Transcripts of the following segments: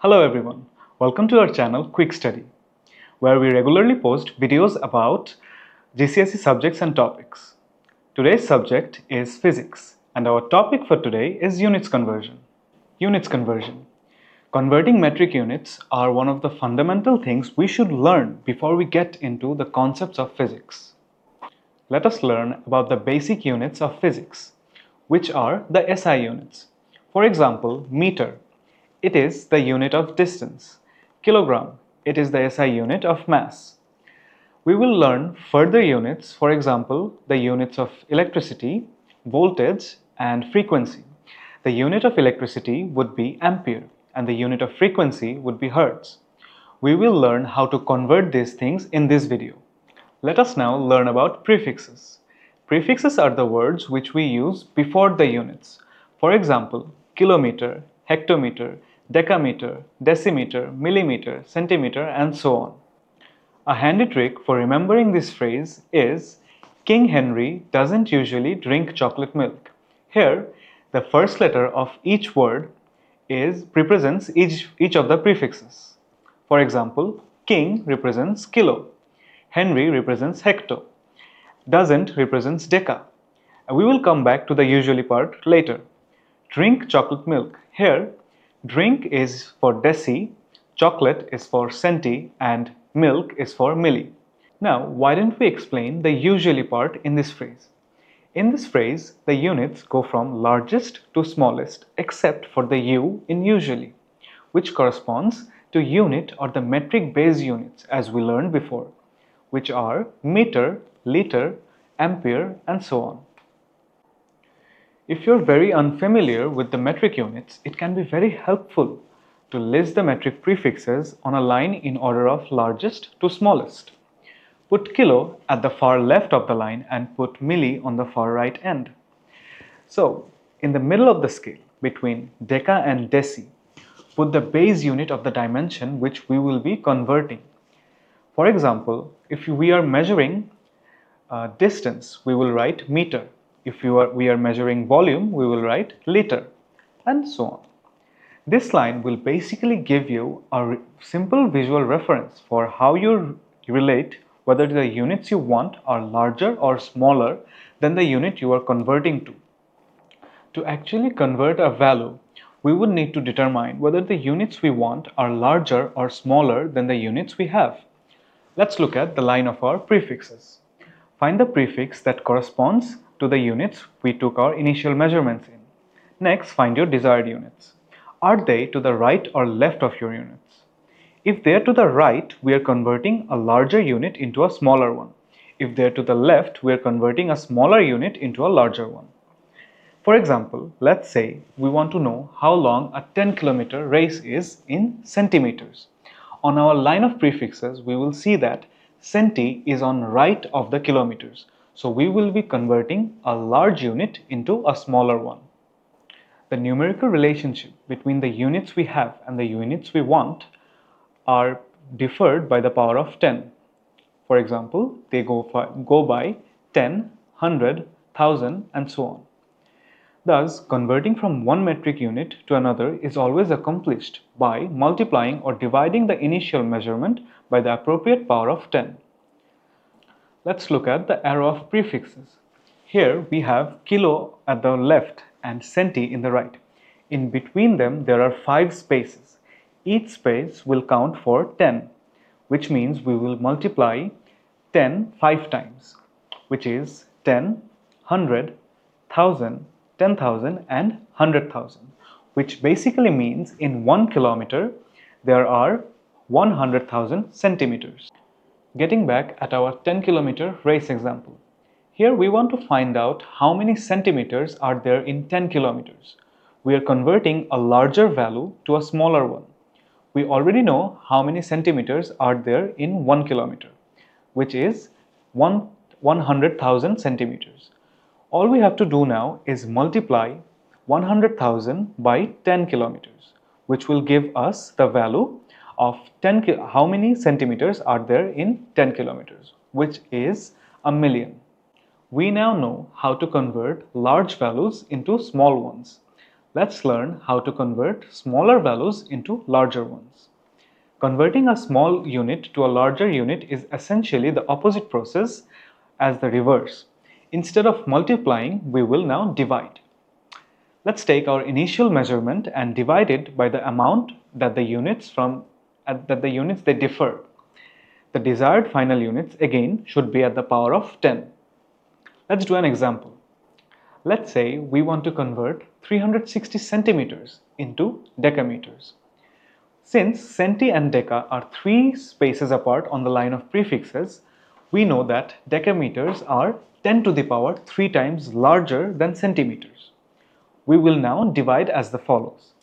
Hello everyone, welcome to our channel QuickStudy, where we regularly post videos about GCSE subjects and topics. Today's subject is physics, and our topic for today is units conversion. Units conversion. Converting metric units are one of the fundamental things we should learn before we get into the concepts of physics. Let us learn about the basic units of physics, which are the SI units. For example, meter. It is the unit of distance. Kilogram. It is the SI unit of mass. We will learn further units, for example, the units of electricity, voltage, and frequency. The unit of electricity would be ampere, and the unit of frequency would be hertz. We will learn how to convert these things in this video. Let us now learn about prefixes. Prefixes are the words which we use before the units. For example, kilometer, hectometer, decameter, decimeter, millimeter, centimeter, and so on. A handy trick for remembering this phrase is King Henry doesn't usually drink chocolate milk. Here, the first letter of each word represents each of the prefixes. For example, king represents kilo, Henry represents hecto, doesn't represents deca. We will come back to the usually part later. Drink chocolate milk. Here, drink is for deci, chocolate is for centi, and milk is for milli. Now, why don't we explain the usually part in this phrase? In this phrase, the units go from largest to smallest except for the u in usually, which corresponds to unit or the metric base units as we learned before, which are meter, liter, ampere, and so on. If you're very unfamiliar with the metric units, it can be very helpful to list the metric prefixes on a line in order of largest to smallest. Put kilo at the far left of the line and put milli on the far right end. So, in the middle of the scale, between deca and deci, put the base unit of the dimension which we will be converting. For example, if we are measuring distance, we will write meter. If we are measuring volume, we will write liter, and so on. This line will basically give you a simple visual reference for how you relate whether the units you want are larger or smaller than the unit you are converting to. To actually convert a value, we would need to determine whether the units we want are larger or smaller than the units we have. Let's look at the line of our prefixes. Find the prefix that corresponds to the units we took our initial measurements in. Next, find your desired units. Are they to the right or left of your units? If they are to the right, we are converting a larger unit into a smaller one. If they are to the left, we are converting a smaller unit into a larger one. For example, let's say we want to know how long a 10-kilometer race is in centimeters. On our line of prefixes, we will see that centi is on right of the kilometers. So we will be converting a large unit into a smaller one. The numerical relationship between the units we have and the units we want are differed by the power of 10. For example, they go by 10, 100, 1000, and so on. Thus, converting from one metric unit to another is always accomplished by multiplying or dividing the initial measurement by the appropriate power of 10. Let's look at the arrow of prefixes. Here we have kilo at the left and centi in the right. In between them there are 5 spaces. Each space will count for 10, which means we will multiply 10 5 times, which is 10, 100, 1000, 10,000 and 100,000, which basically means in 1 kilometer there are 100,000 centimeters. Getting back at our 10-kilometer race example. Here we want to find out how many centimeters are there in 10 kilometers. We are converting a larger value to a smaller one. We already know how many centimeters are there in 1 kilometer, which is 100,000 centimeters. All we have to do now is multiply 100,000 by 10 kilometers, which will give us the value of how many centimeters are there in 10 kilometers, which is a million. We now know how to convert large values into small ones. Let's learn how to convert smaller values into larger ones. Converting a small unit to a larger unit is essentially the opposite process as the reverse. Instead of multiplying, we will now divide. Let's take our initial measurement and divide it by the amount that the units they differ. The desired final units again should be at the power of 10. Let's do an example. Let's say we want to convert 360 centimeters into decameters. Since centi and deca are 3 spaces apart on the line of prefixes, we know that decameters are 10 to the power 3 times larger than centimeters. We will now divide as the follows.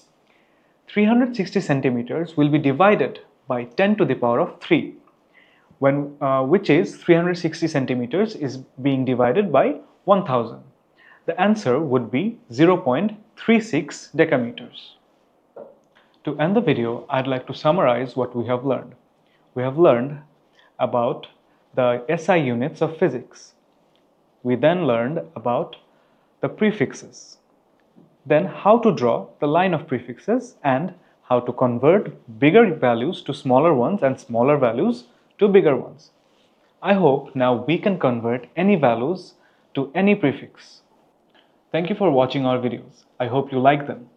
360 centimeters will be divided by 10 to the power of 3, which is 360 centimeters is being divided by 1000. The answer would be 0.36 decameters. To end the video, I'd like to summarize what we have learned. We have learned about the SI units of physics. We then learned about the prefixes. Then how to draw the line of prefixes and how to convert bigger values to smaller ones and smaller values to bigger ones. I hope now we can convert any values to any prefix. Thank you for watching our videos. I hope you like them.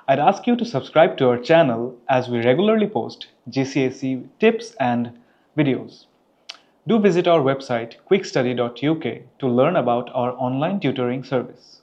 I'd ask you to subscribe to our channel as we regularly post GCSE tips and videos. Do visit our website quickstudy.uk to learn about our online tutoring service.